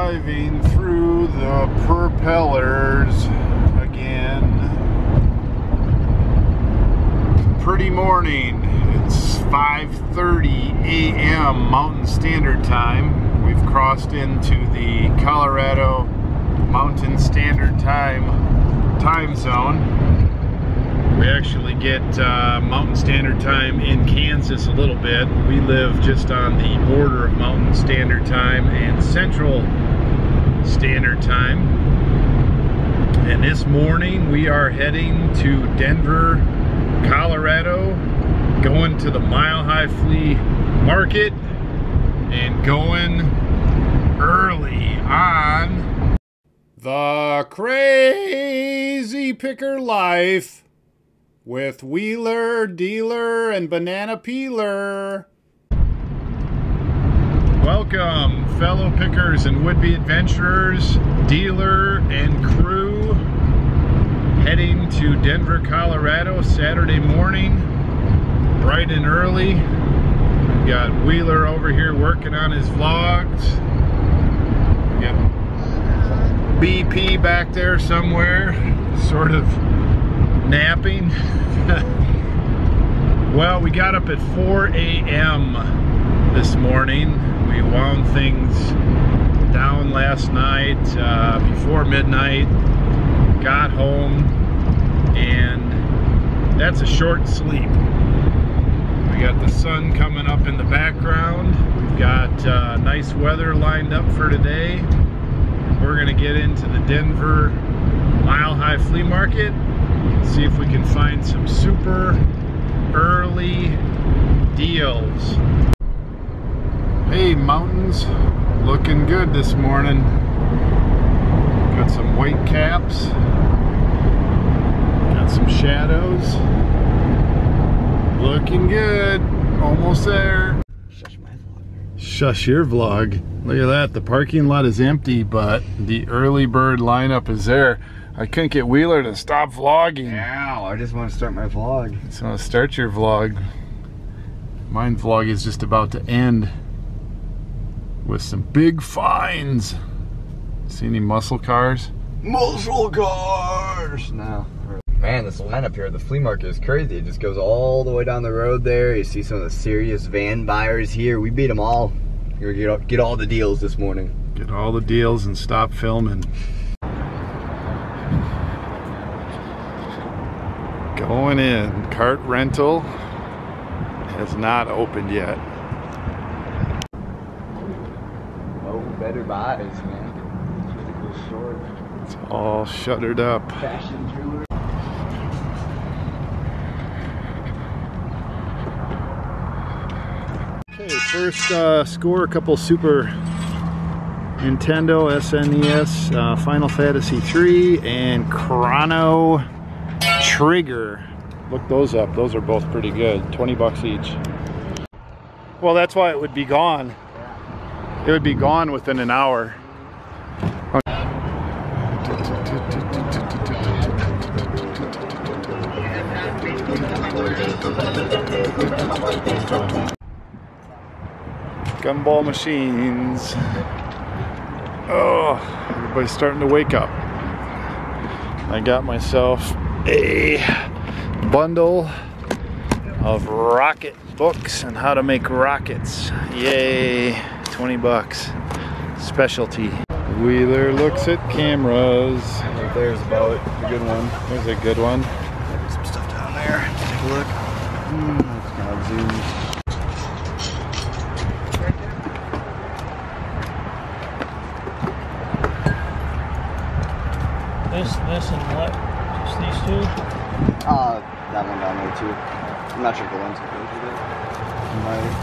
driving through the propellers again. Pretty morning. It's 5:30 a.m. Mountain Standard Time. We've crossed into the Colorado Mountain Standard Time zone. We actually get Mountain Standard Time in Kansas a little bit. We live just on the border of Mountain Standard Time and Central Standard Time. And this morning we are heading to Denver, Colorado, going to the Mile High Flea Market and going early on the Crazy Picker Life with Wheeler, Dealer, and Banana Peeler. Welcome, fellow pickers and would-be adventurers, dealer, and crew, heading to Denver, Colorado, Saturday morning, bright and early. We got Wheeler over here working on his vlogs. We got BP back there somewhere, sort of napping. Well, we got up at 4 a.m. this morning. We wound things down last night before midnight, got home, and that's a short sleep. We got the sun coming up in the background. We've got nice weather lined up for today. We're gonna get into the Denver Mile High Flea Market, see if we can find some super early deals. Hey mountains, looking good this morning. Got some white caps, got some shadows. Looking good, almost there. Shush my vlog. Shush your vlog. Look at that, the parking lot is empty, but the early bird lineup is there. I couldn't get Wheeler to stop vlogging. Ow, I just want to start my vlog. So start your vlog. Mine vlog is just about to end with some big finds. See any muscle cars? Muscle cars! No. Man, this lineup here at the flea market is crazy. It just goes all the way down the road there. You see some of the serious van buyers here. We beat them all. We're gonna get all the deals this morning. Get all the deals and stop filming. Going in. Cart rental has not opened yet. Oh, better buys, man. Short. It's all shuttered up. Fashion jewelry. Okay, first score a couple Super Nintendo, SNES, Final Fantasy 3, and Chrono Trigger. Look those up. Those are both pretty good. 20 bucks each. Well, that's why it would be gone. It would be gone within an hour. Gumball machines. Oh, everybody's starting to wake up. I got myself a bundle of rocket books on how to make rockets. Yay, 20 bucks. Specialty. Wheeler looks at cameras. Right there's about a good one. There's a good one. There's some stuff down there. Take a look. Let's kind of zoom. This and what? Just these two? That one down there too. I'm not sure if the lens goes with it. Might.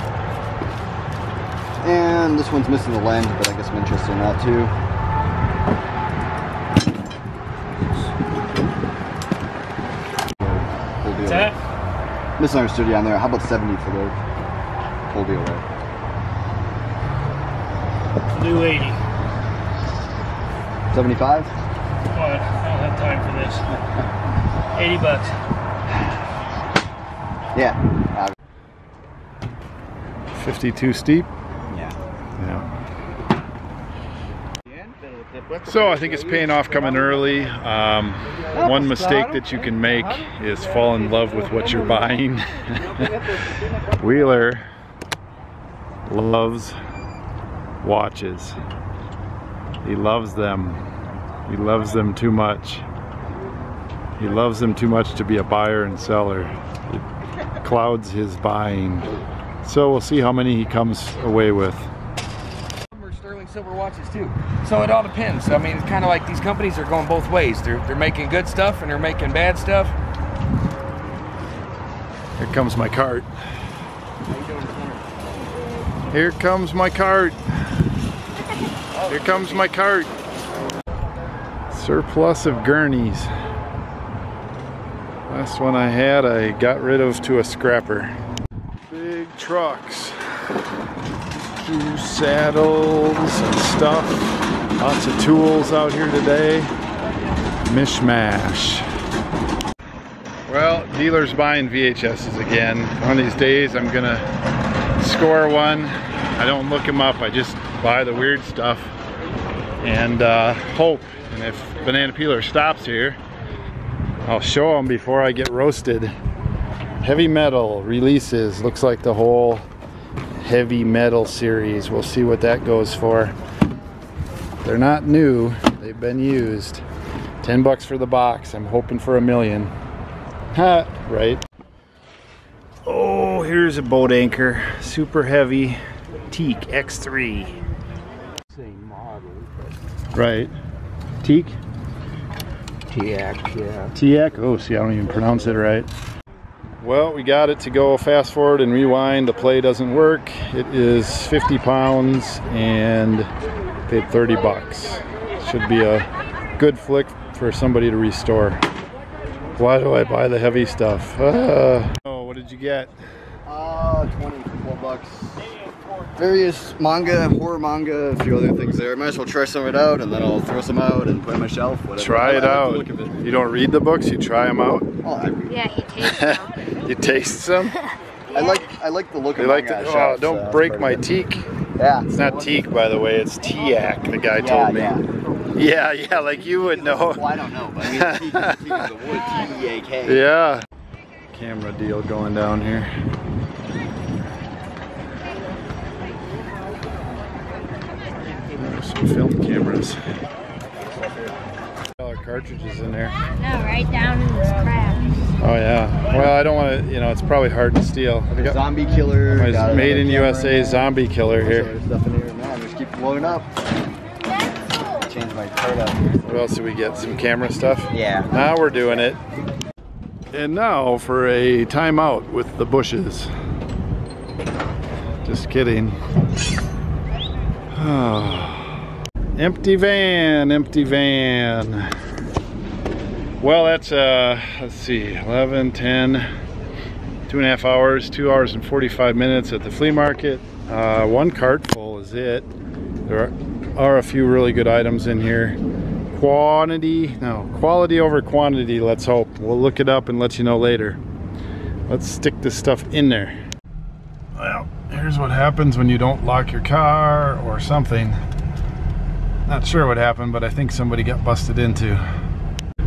And this one's missing the lens, but I guess I'm interested in that too. What's that? Misunderstood you on there. How about 70 for the whole deal, right? Do 80. 75? What? I don't have time for this. 80 bucks. Yeah. 52 steep? Yeah. Yeah. So I think it's paying off coming early. One mistake that you can make is fall in love with what you're buying. Wheeler loves watches. He loves them. He loves them too much. He loves them too much to be a buyer and seller. It clouds his buying. So we'll see how many he comes away with. Sterling silver watches too. So it all depends. I mean, it's kind of like these companies are going both ways. They're making good stuff and they're making bad stuff. Here comes my cart. Here comes my cart. Here comes my cart. Surplus of gurneys. Last one I had, I got rid of to a scrapper. Big trucks. 2 saddles and stuff. Lots of tools out here today. Mishmash. Well, dealers buying VHSs again. One of these days I'm gonna score one. I don't look them up, I just buy the weird stuff and hope. And if Banana Peeler stops here, I'll show them before I get roasted. Heavy metal releases, looks like the whole heavy metal series. We'll see what that goes for. They're not new, they've been used. $10 for the box. I'm hoping for $1 million. Ha, right. Oh, here's a boat anchor. Super heavy teak X3. Same model. Right. Teak? TX, yeah. Tiak? Oh, see, I don't even pronounce it right. Well, we got it to go fast forward and rewind. The play doesn't work. It is 50 pounds and paid $30. Should be a good flick for somebody to restore. Why do I buy the heavy stuff? Oh, what did you get? 24 bucks. Various manga, horror manga, a few other things there. Might as well try some of it out, and then I'll throw some out and put it on my shelf. Whatever. Try it out. Like the look of it. You don't read the books, you try them out? Oh, I read. Yeah, he tastes them. You taste them? I like the look of You like manga the, shelf, oh, don't so break pretty my good. teak. Yeah. It's not teak, by the way, it's Tiak, the guy told me. Yeah, like you would know. Well, I don't know, but I mean, teak is a wood, T-E-A-K. Yeah. Camera deal going down here. There's some film cameras. Cartridges in there. No, right down in this crap. Oh yeah. Well, I don't want to, you know, it's probably hard to steal. I got Zombie killer. my made in USA zombie killer here. Stuff in here. Man, just keep blowing up. Change my card up. What else did we get? Some camera stuff? Yeah. Now we're doing it. And now for a timeout with the bushes. Just kidding. Empty van, empty van. Well, that's, let's see, 11, 10, 2.5 hours, 2 hours and 45 minutes at the flea market. One cart full is it. There are a few really good items in here. Quality over quantity, let's hope. We'll look it up and let you know later. Let's stick this stuff in there. Well, here's what happens when you don't lock your car or something. Not sure what happened, but I think somebody got busted into.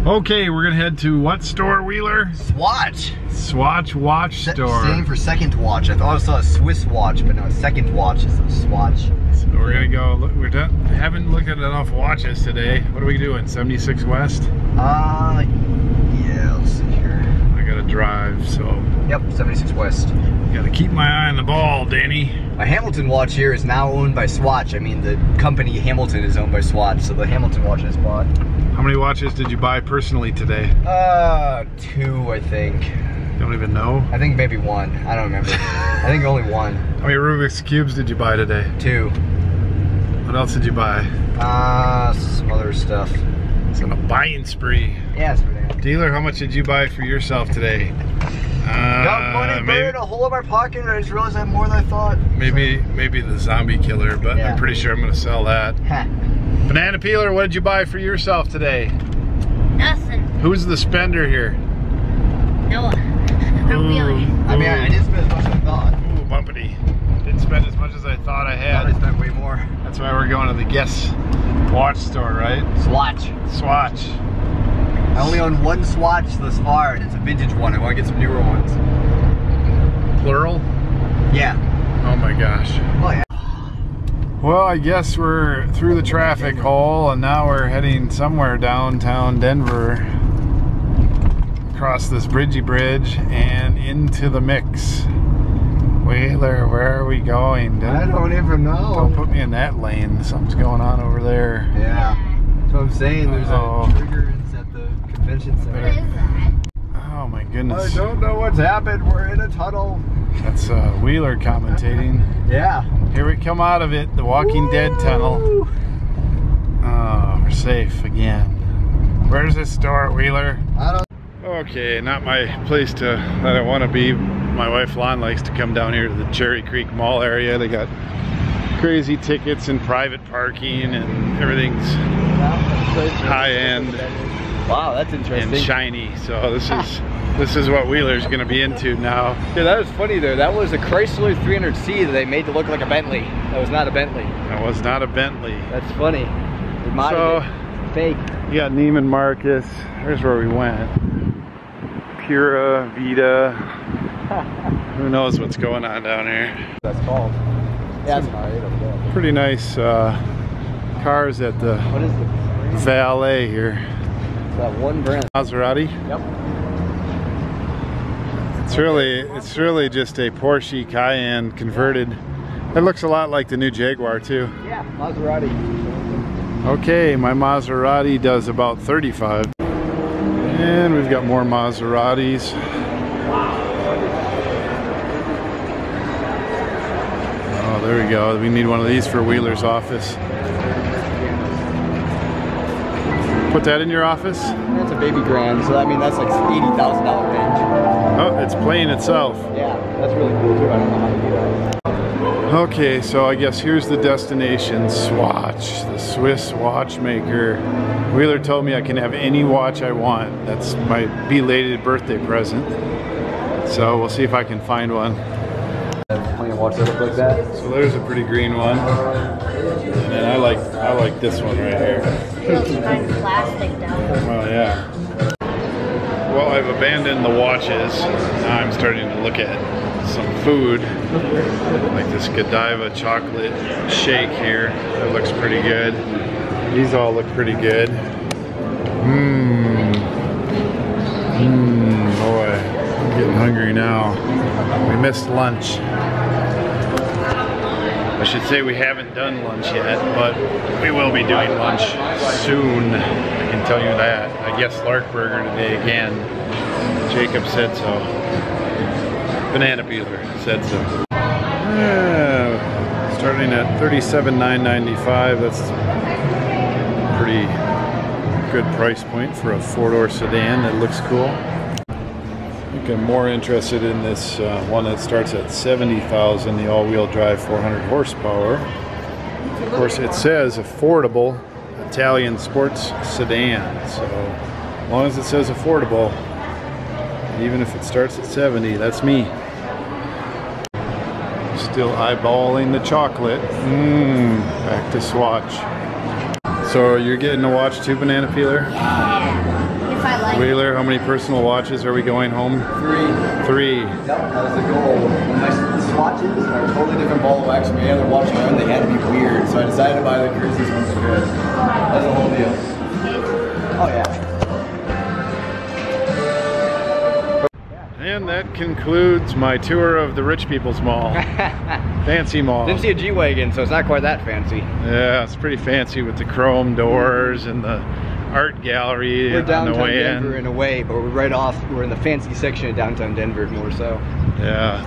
Okay, we're gonna head to what store, Wheeler? Swatch. Swatch watch store. Same for second watch. I thought I saw a Swiss watch, but no, second watch is a Swatch. So we're gonna go, we're done. Haven't looked at enough watches today. What are we doing, 76 West? Yeah, let's see here. I gotta drive, so. Yep, 76 West. Gotta keep my eye on the ball, Danny. My Hamilton watch here is now owned by Swatch. I mean, the company Hamilton is owned by Swatch, so the Hamilton watch is bought. How many watches did you buy personally today? 2, I think. You don't even know? I think maybe 1. I don't remember. I think only 1. How many Rubik's Cubes did you buy today? 2. What else did you buy? Some other stuff. It's on a buying spree. Yeah, it's pretty nice. Dealer, how much did you buy for yourself today? Got money burned a hole in my pocket, and I just realized I have more than I thought. Maybe the zombie killer, but Yeah. I'm pretty sure I'm gonna sell that. Banana Peeler, what did you buy for yourself today? Nothing. Who's the spender here? Noah. Or Wheeler. I mean, I didn't spend as much as I thought. Ooh, bumpity. Didn't spend spent as much as I thought I had. I spent way more. That's why we're going to the Guess watch store, right? Swatch. Swatch. I only own one Swatch thus far, and it's a vintage one. I want to get some newer ones. Plural? Yeah. Oh my gosh. Oh yeah. Well, I guess we're through the traffic hole, and now we're heading somewhere downtown Denver, across this bridgey bridge and into the mix. Wheeler, where are we going? I don't even know. Don't put me in that lane. Something's going on over there. Yeah. That's what I'm saying. There's Uh-oh. a triggerance at the convention What center. is that? Oh my goodness. I don't know what's happened. We're in a tunnel. That's Wheeler commentating. Yeah. Here we come out of it, the Walking Dead tunnel. Oh, we're safe again. Where's this store, Wheeler? I don't. Okay, not my place that I want to be. My wife Lon likes to come down here to the Cherry Creek Mall area. They got crazy tickets and private parking, and everything's high end Wow, that's interesting. and shiny. So this is what Wheeler's going to be into now. Yeah, that was funny there. That was a Chrysler 300C that they made to look like a Bentley. That was not a Bentley. That was not a Bentley. That's funny. They modded it. Fake. You got Neiman Marcus. There's where we went. Pura, Vita. Who knows what's going on down here. That's called. Yeah, that's alright over there. Pretty nice cars at the What is the valet here. that one brand? Maserati. Yep. It's really just a Porsche Cayenne converted. It looks a lot like the new Jaguar too. Yeah, Maserati. Okay, my Maserati does about 35. And we've got more Maseratis. Oh, there we go. We need one of these for Wheeler's office. Put that in your office? That's a baby grand, so I mean that's like $80,000 range. Oh, it's playing itself. Yeah, that's really cool too. I don't know how to do that. Okay, so I guess here's the destination, Swatch, the Swiss watchmaker. Wheeler told me I can have any watch I want. That's my belated birthday present. So we'll see if I can find one. Plenty of watches that look like that. So there's a pretty green one. And then I like this one right here. Feels kind of plastic down. Oh yeah. Well, I've abandoned the watches. Now I'm starting to look at some food, like this Godiva chocolate shake here. That looks pretty good. These all look pretty good. Boy, I'm getting hungry now. We missed lunch. I should say we haven't done lunch yet, but we will be doing lunch soon. I can tell you that. I guess Larkburger today again. Jacob said so. Banana peeler said so. Yeah, starting at $37,995. That's a pretty good price point for a four-door sedan that looks cool. I think I'm more interested in this one that starts at $70,000, the all-wheel drive 400 horsepower. Of course, it says affordable Italian sports sedan. So as long as it says affordable, even if it starts at 70, that's me. Still eyeballing the chocolate. Back to Swatch. So you're getting a watch too, Banana Peeler? Yeah. If I like Wheeler, how many personal watches are we going home? 3. Yep, that was the goal. My Swatches are a totally different ball of wax from any other watch I owned. They had to be weird, so I decided to buy the craziest ones I could. That's the whole deal. Oh yeah. And that concludes my tour of the Rich People's Mall. Fancy mall. Didn't see a G-Wagon, so it's not quite that fancy. Yeah, it's pretty fancy with the chrome doors and the art gallery We're on the downtown way Denver in. a way, but we're right off. We're in the fancy section of downtown Denver more so. Yeah.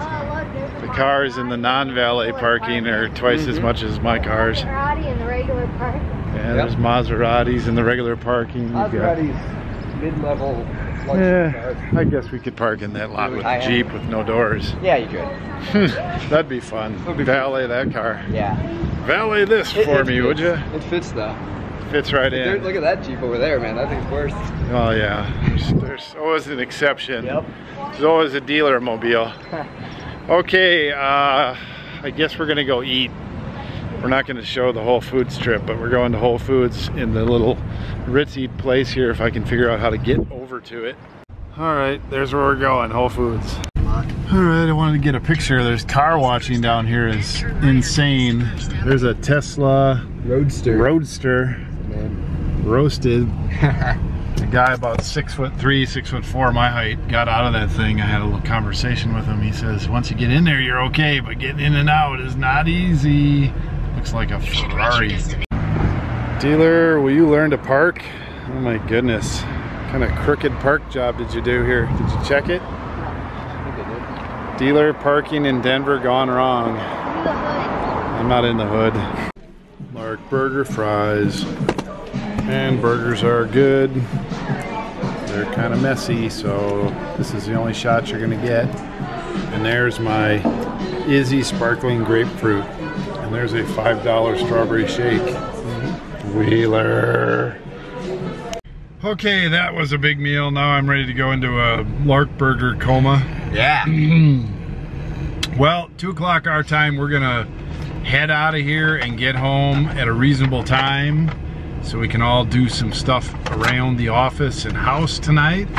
The cars in the non-valet parking are twice as much as my cars. Maserati in the regular park. Yeah, there's Maseratis in the regular parking. You've got- Maseratis, mid-level luxury Yeah, cars. I guess we could park in that lot with the High-end. Jeep with no doors. Yeah, you could. That'd be fun. Would be Valet that car. Yeah. Valet this for me, would you? It fits though. Fits right in. Look at that Jeep over there, man. That thing's worse. Oh yeah, there's always an exception. Yep. There's always a dealer mobile. Okay, I guess we're gonna go eat. We're not gonna show the Whole Foods trip, but we're going to Whole Foods in the little ritzy place here if I can figure out how to get over to it. All right, there's where we're going, Whole Foods. All right, I wanted to get a picture. There's car watching down here is insane. There's a Tesla Roadster. Roasted. A guy about 6'3", 6'4", my height, got out of that thing. I had a little conversation with him. He says, once you get in there, you're okay, but getting in and out is not easy. Looks like a Ferrari. Dealer, will you learn to park? Oh my goodness. What kind of crooked park job did you do here? Did you check it? Dealer parking in Denver gone wrong. I'm not in the hood. Lark burger fries. And burgers are good. They're kind of messy, so this is the only shot you're gonna get. And there's my Izzy sparkling grapefruit. And there's a $5 strawberry shake. Wheeler. Okay, that was a big meal. Now I'm ready to go into a Lark burger coma. Yeah. Well, 2 o'clock our time, we're gonna head out of here and get home at a reasonable time so we can all do some stuff around the office and house tonight.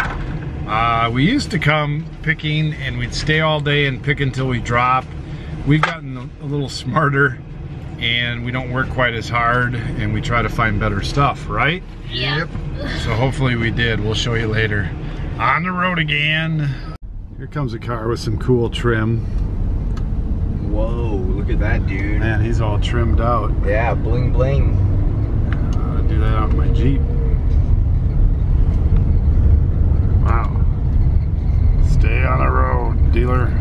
We used to come picking and we'd stay all day and pick until we drop. We've gotten a little smarter and we don't work quite as hard and we try to find better stuff, right? Yep. So hopefully we did. We'll show you later. On the road again. Here comes a car with some cool trim. Whoa, look at that, dude. Man, he's all trimmed out. Yeah, bling bling. Do that on my Jeep. Wow. Stay on the road, dealer.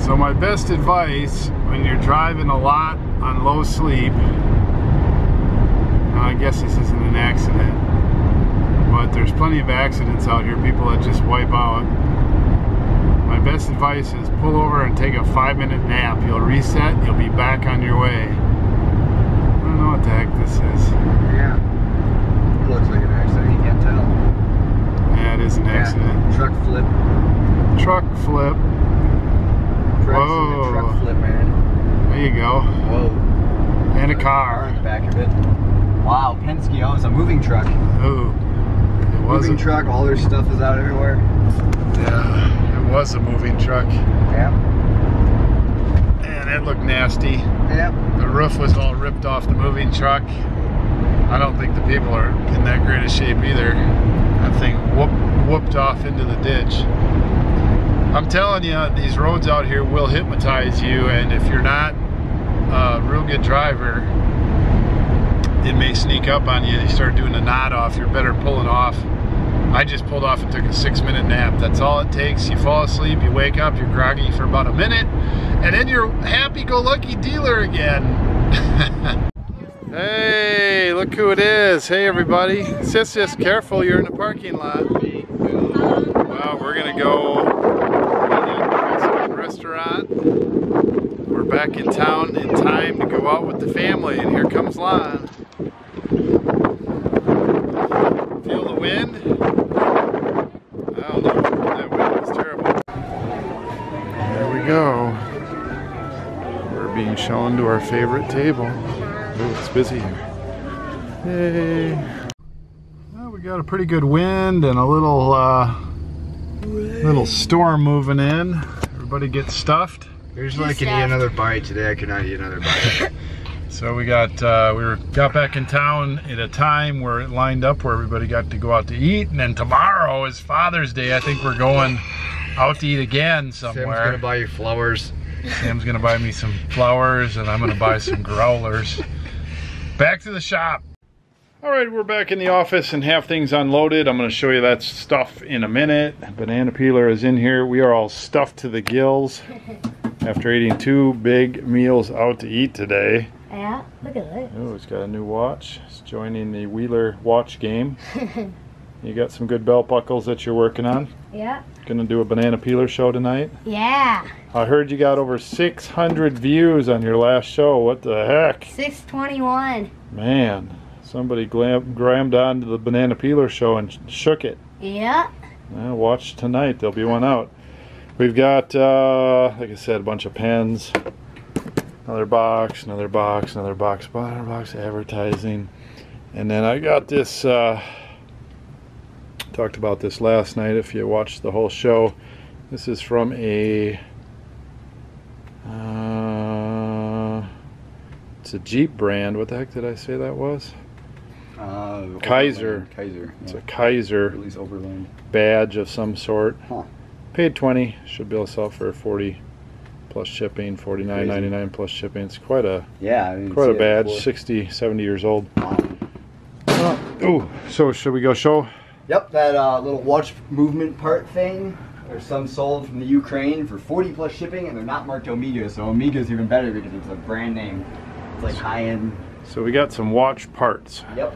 So my best advice when you're driving a lot on low sleep, I guess this isn't an accident, but there's plenty of accidents out here, people that just wipe out. My best advice is pull over and take a 5-minute nap. You'll reset, you'll be back on your way. I don't know what the heck this is. Yeah. It looks like an accident, you can't tell. Yeah, it is an accident. Truck flip. Truck flip. Whoa. Truck flip, man. There you go. Whoa. And a car. On the back of it. Wow, Penske owns a moving truck. Ooh. It was moving truck, all their stuff is out everywhere. Yeah, it was a moving truck. Yeah. And it looked nasty. Yep. The roof was all ripped off the moving truck. I don't think the people are in that great a shape either. That thing whooped off into the ditch. I'm telling you, these roads out here will hypnotize you, and if you're not a real good driver, it may sneak up on you. You start doing a nod off, you're better pulling off. I just pulled off and took a 6-minute nap. That's all it takes. You fall asleep, you wake up, you're groggy for about a minute, and then you're happy-go-lucky dealer again. Hey, look who it is. Hey, everybody. Sis, just careful, you're in the parking lot. Well, we're gonna go eat at the Mexican restaurant. We're back in town in time to go out with the family, and here comes Lon. Feel the wind? I don't know, that wind is terrible. There we go. We're being shown to our favorite table. Ooh, it's busy here. Yay. Well, we got a pretty good wind and a little storm moving in. Everybody gets stuffed. Usually I can eat another bite. Today I could not eat another bite. So we got back in town at a time where it lined up where everybody got to go out to eat, and then tomorrow is Father's Day. I think we're going out to eat again somewhere. Sam's gonna buy you flowers. Sam's gonna buy me some flowers, and I'm gonna buy some growlers. Back to the shop. All right, we're back in the office and have things unloaded. I'm gonna show you that stuff in a minute. Banana peeler is in here. We are all stuffed to the gills after eating 2 big meals out to eat today. Yeah, look at this. Oh, it's got a new watch. It's joining the Wheeler watch game. You got some good belt buckles that you're working on? Yeah. Gonna do a banana peeler show tonight? Yeah. I heard you got over 600 views on your last show. What the heck? 621. Man, somebody grammed onto the banana peeler show and shook it. Yeah. Well, watch tonight. There'll be one out. We've got, like I said, a bunch of pens. Another box, another box, another box, another box, advertising. And then I got this, talked about this last night if you watched the whole show. This is from a, it's a Jeep brand. What the heck did I say that was? Kaiser. Kaiser. It's Yeah. a Kaiser At least Overland. badge of some sort. Huh. Paid 20. Should be able to sell for 40 plus shipping. 49.99 plus shipping. It's quite a quite a badge. 60, 70 years old. Wow. Oh, so should we go show? Yep, that little watch movement part thing. There's some sold from the Ukraine for 40 plus shipping, and they're not marked Omega, so Omega's even better because it's a brand name. It's like high-end. So we got some watch parts. Yep.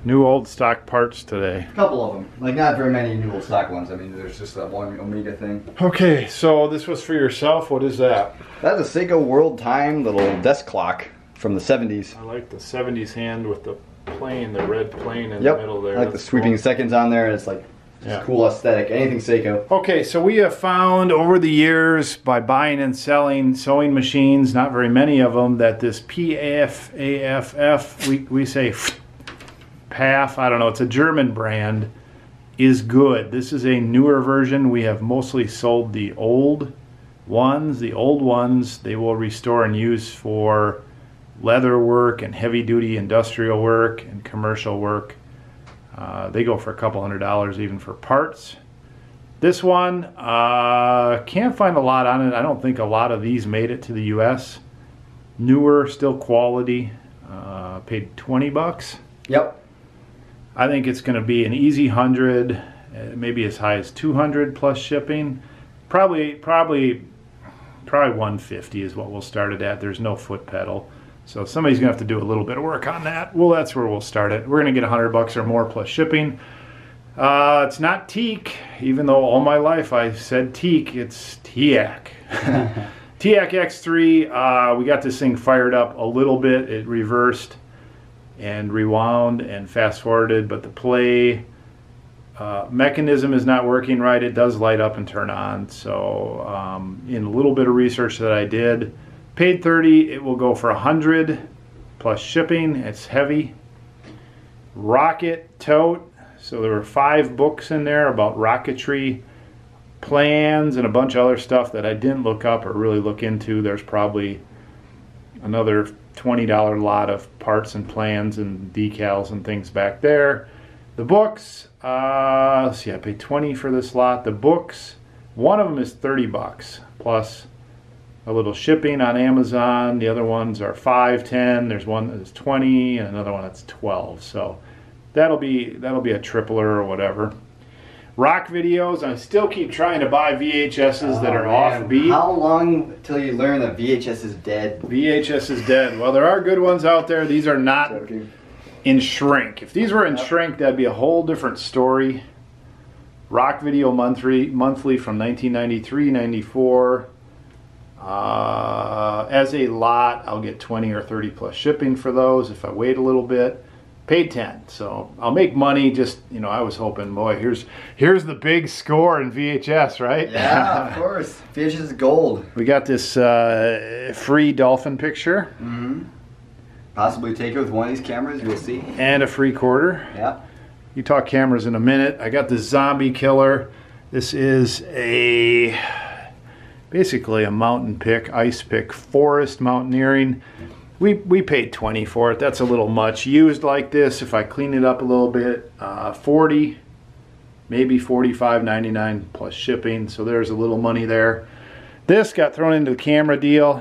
New old stock parts today. A couple of them. Like, not very many new stock ones. I mean, there's just that one Omega thing. Okay, so this was for yourself. What is that? That's a Seiko World Time little desk clock from the 70s. I like the 70s hand with the plane, the red plane in Yep. the middle there. I like the That's sweeping cool. seconds on there, and it's like just cool aesthetic. Anything Seiko. Okay, so we have found over the years by buying and selling sewing machines, not very many of them, that this PAFF, we say PAF, I don't know, it's a German brand, is good. This is a newer version. We have mostly sold the old ones. The old ones they will restore and use for leather work and heavy duty industrial work and commercial work. They go for a couple $100 even for parts. This one, can't find a lot on it. I don't think a lot of these made it to the US. Newer, still quality. Paid 20 bucks. Yep. I think it's going to be an easy 100, maybe as high as 200 plus shipping. Probably 150 is what we'll start it at. There's no foot pedal. So somebody's gonna have to do a little bit of work on that. Well, that's where we'll start it. We're gonna get 100 bucks or more plus shipping. It's not teak, even though all my life I've said teak. It's TIAC. TIAC X3. We got this thing fired up a little bit. It reversed and rewound and fast forwarded, but the play mechanism is not working right. It does light up and turn on. So in a little bit of research that I did, paid 30, it will go for 100 plus shipping. It's heavy. Rocket tote. So there were 5 books in there about rocketry plans and a bunch of other stuff that I didn't look up or really look into. There's probably another $20 lot of parts and plans and decals and things back there. The books, let's see, I paid 20 for this lot. The books, one of them is 30 bucks plus a little shipping on Amazon. The other ones are 5, 10. There's one that's 20 and another one that's 12. So that'll be a tripler or whatever. Rock videos. I still keep trying to buy VHSs that are offbeat. How long till you learn that VHS is dead? VHS is dead. Well, there are good ones out there. These are not in shrink. If these were in shrink, that'd be a whole different story. Rock Video monthly from 1993, 94. As a lot, I'll get 20 or 30 plus shipping for those if I wait a little bit. Paid 10, so I'll make money. Just, you know, I was hoping, boy, here's the big score in VHS, right? Yeah, of course. VHS is gold. We got this free dolphin picture. Mm-hmm. Possibly take it with one of these cameras, you'll see. And a free quarter. Yeah. You talk cameras in a minute. I got the zombie killer. This is basically a mountain pick, ice pick, forest mountaineering. We paid 20 for it. That's a little much. Used like this, if I clean it up a little bit, 40, maybe 45.99 plus shipping. So there's a little money there. This got thrown into the camera deal.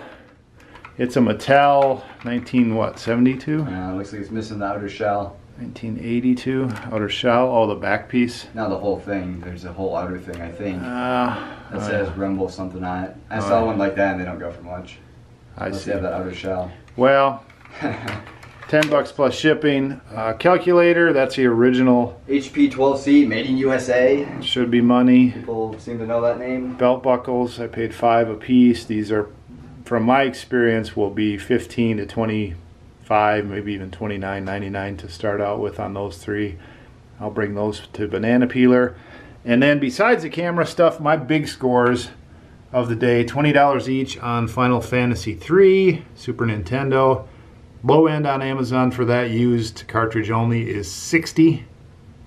It's a Mattel 72? Looks like it's missing the outer shell. 1982 outer shell. Oh, the back piece. Not the whole thing. There's a whole outer thing, I think. That says Rumble something on it. I saw one like that and they don't go for much. Unless they have that outer shell. Well, 10 bucks plus shipping. Calculator, that's the original. HP 12C, made in USA. Should be money. People seem to know that name. Belt buckles, I paid 5 a piece. These are, from my experience, will be 15 to 25, maybe even 29.99 to start out with on those 3. I'll bring those to Banana Peeler. And then besides the camera stuff, my big scores, of the day. $20 each on Final Fantasy 3, Super Nintendo. Low end on Amazon for that used cartridge only is $60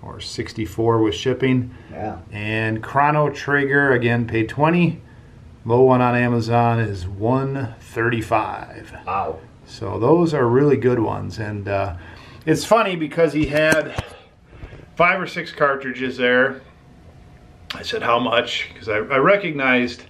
or $64 with shipping. Yeah. And Chrono Trigger, again, paid $20. Low one on Amazon is $135. Wow. So those are really good ones. And it's funny because he had 5 or 6 cartridges there. I said, how much? Because I recognized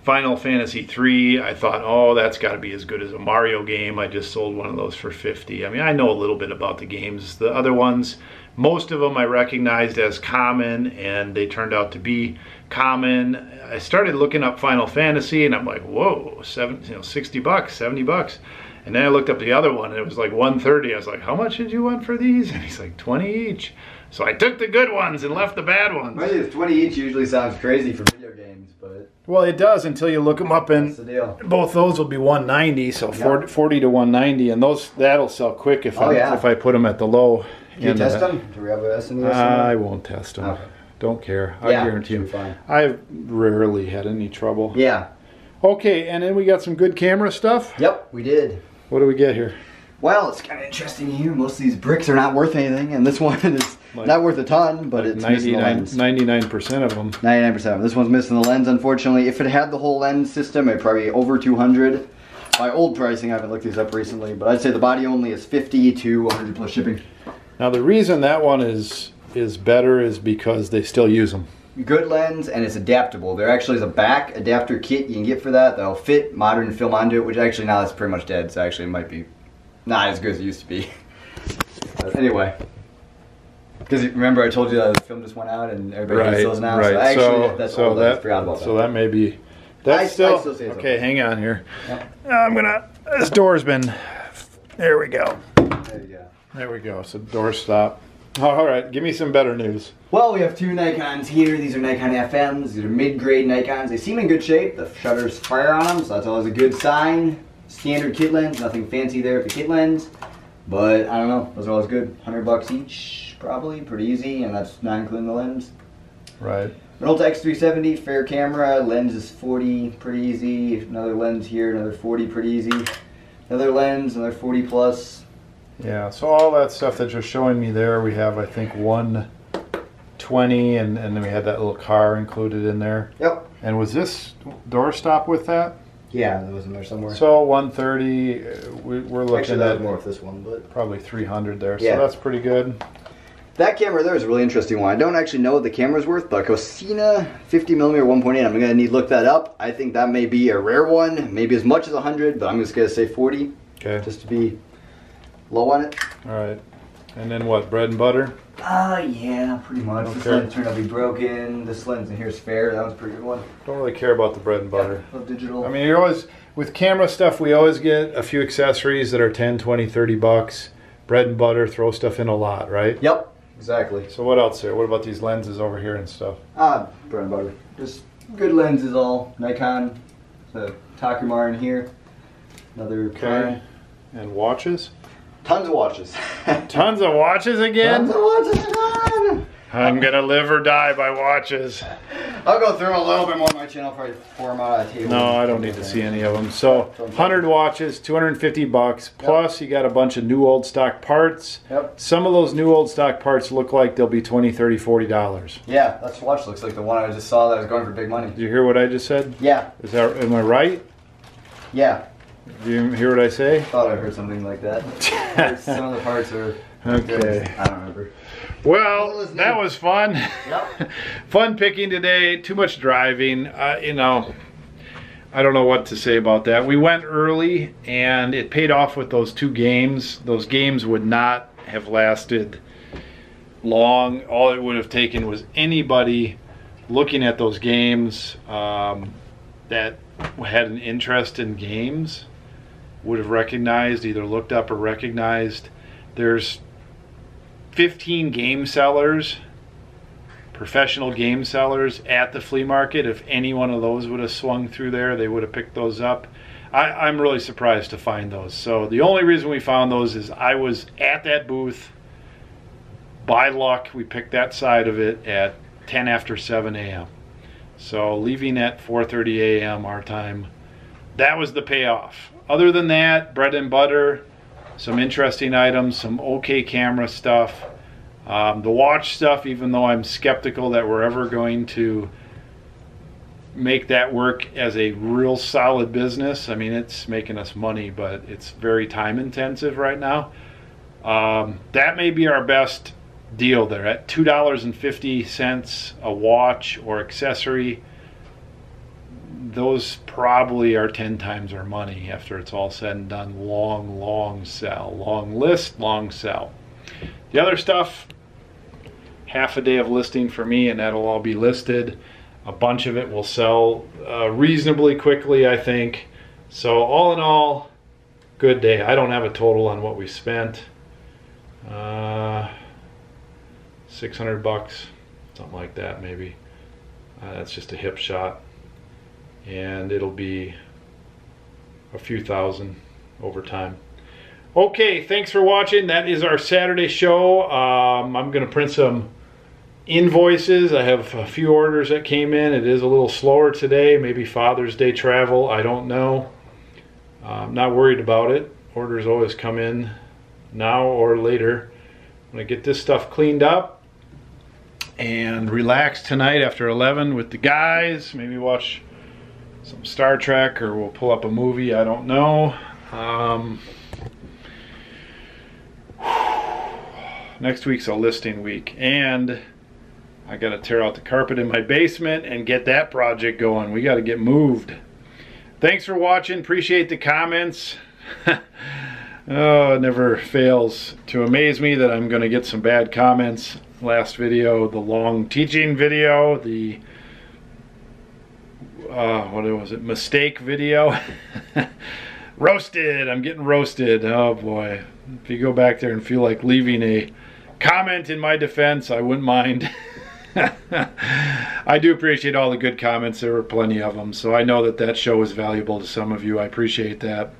Final Fantasy 3. I thought, oh, that's got to be as good as a Mario game. I just sold one of those for $50. I mean, I know a little bit about the games. The other ones, most of them I recognized as common, and they turned out to be common. I started looking up Final Fantasy, and I'm like, whoa, $60, $70. And then I looked up the other one, and it was like $130. I was like, how much did you want for these? And he's like, 20 each. So I took the good ones and left the bad ones. Well, 20 each usually sounds crazy for video games, but... Well, it does until you look them up, and that's the deal. Both those will be $190, so Yep. 40 to $190, and that'll sell quick if I put them at the low. Can you test them? Do we have a SNES? I won't test them. Okay. Don't care. I Yeah, guarantee you. fine. I've rarely had any trouble. Yeah. Okay, and then we got some good camera stuff. Yep, we did. What do we get here? Well, it's kind of interesting here. Most of these bricks are not worth anything, and this one is not worth a ton, but it's missing the lens. 99% of them. 99% of them. This one's missing the lens, unfortunately. If it had the whole lens system, it'd probably be over 200. By old pricing, I haven't looked these up recently, but I'd say the body only is 50 to 100 plus shipping. Now, the reason that one is better is because they still use them. Good lens, and it's adaptable. There actually is a back adapter kit you can get for that that'll fit modern film onto it, which actually now that's pretty much dead, so actually it might be not as good as it used to be. But anyway. Because remember I told you that the film just went out and everybody uses those now? Right. So actually that's old, I forgot about that. So that may be... That's I still say it's okay, okay. hang on here. Yep. This door's been... There we go. There you go. There we go. So door stop. All right, give me some better news. Well, we have 2 Nikons here. These are Nikon FMs. These are mid-grade Nikons. They seem in good shape. The shutter's fire on them, so that's always a good sign. Standard kit lens, nothing fancy there for kit lens. But, I don't know, those are always good. $100 each, probably, pretty easy, and that's not including the lens. Right. Minolta X370, fair camera, lens is 40, pretty easy. Another lens here, another 40, pretty easy. Another lens, another 40 plus. Yeah, so all that stuff that you're showing me there, we have, I think, 120, and then we had that little car included in there. Yep. And was this door stop with that? Yeah, that was in there somewhere. So 130, we're looking Actually, that at was more with this one, but... probably 300 there, Yeah. so that's pretty good. That camera there is a really interesting one. I don't actually know what the camera's worth, but Cosina 50mm 1.8, I'm gonna need to look that up. I think that may be a rare one, maybe as much as 100, but I'm just gonna say 40, Okay. just to be low on it. All right. And then what, bread and butter? Yeah, pretty much. This Okay. lens turned out to be broken. This lens in here is fair. That was a pretty good one. Don't really care about the bread and butter. Love digital. I mean, you're always, with camera stuff, we always get a few accessories that are 10, 20, 30 bucks. Bread and butter, throw stuff in a lot, right? Yep, exactly. So what else there? What about these lenses over here and stuff? Bread and butter. Just good lenses all. Nikon. The Takuma in here. Another Okay. And watches? Tons of watches. Tons of watches again? Tons of watches again. I'm gonna live or die by watches. I'll go through them a little bit more on my channel, probably pour them out on a table. No, I don't need to see any of them. So 100 watches, 250 bucks. Plus you got a bunch of new old stock parts. Yep. Some of those new old stock parts look like they'll be $20, $30, $40. Yeah, that watch looks like the one I just saw that was going for big money. Did you hear what I just said? Yeah. Am I right? Yeah. Did you hear what I say? Thought I heard something like that. Some of the parts are Okay. good. I don't remember. Well, that was fun. Yep. Fun picking today. Too much driving. You know, I don't know what to say about that. We went early, and it paid off with those 2 games. Those games would not have lasted long. All it would have taken was anybody looking at those games that had an interest in games would have recognized, either looked up or recognized. There's 15 game sellers, professional game sellers at the flea market. If any one of those would have swung through there, they would have picked those up. I'm really surprised to find those. So the only reason we found those is I was at that booth. By luck, we picked that side of it at 10 after 7 a.m. So leaving at 4:30 a.m. our time, that was the payoff. Other than that, bread and butter, some interesting items, some okay camera stuff. The watch stuff, even though I'm skeptical that we're ever going to make that work as a real solid business. I mean, it's making us money, but it's very time intensive right now. That may be our best deal there at $2.50 a watch or accessory. Those probably are 10 times our money after it's all said and done. Long sell, long list, long sell. The other stuff, half a day of listing for me, and that'll all be listed. A bunch of it will sell reasonably quickly, I think. So all in all, good day. I don't have a total on what we spent. 600 bucks, something like that maybe. That's just a hip shot. And it'll be a few thousand over time. Okay, thanks for watching. That is our Saturday show. I'm going to print some invoices. I have a few orders that came in. It is a little slower today. Maybe Father's Day travel. I don't know. I'm not worried about it. Orders always come in now or later. I'm going to get this stuff cleaned up and relax tonight after 11 with the guys. Maybe watch some Star Trek, or we'll pull up a movie. I don't know. Next week's a listing week, and I got to tear out the carpet in my basement and get that project going. We got to get moved. Thanks for watching. Appreciate the comments. Oh, it never fails to amaze me that I'm going to get some bad comments. Last video, the long teaching video, the what was it, mistake video. Roasted. I'm getting roasted. Oh boy. If you go back there and feel like leaving a comment in my defense, I wouldn't mind. I do appreciate all the good comments. There were plenty of them, so I know that that show is valuable to some of you. I appreciate that.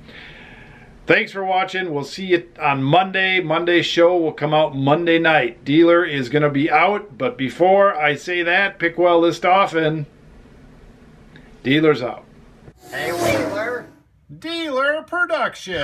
Thanks for watching. We'll see you on Monday. Monday's show will come out Monday night. Dealer is going to be out, but before I say that, pick well, list often. Dealer's out. Hey, Wheeler. Dealer Production.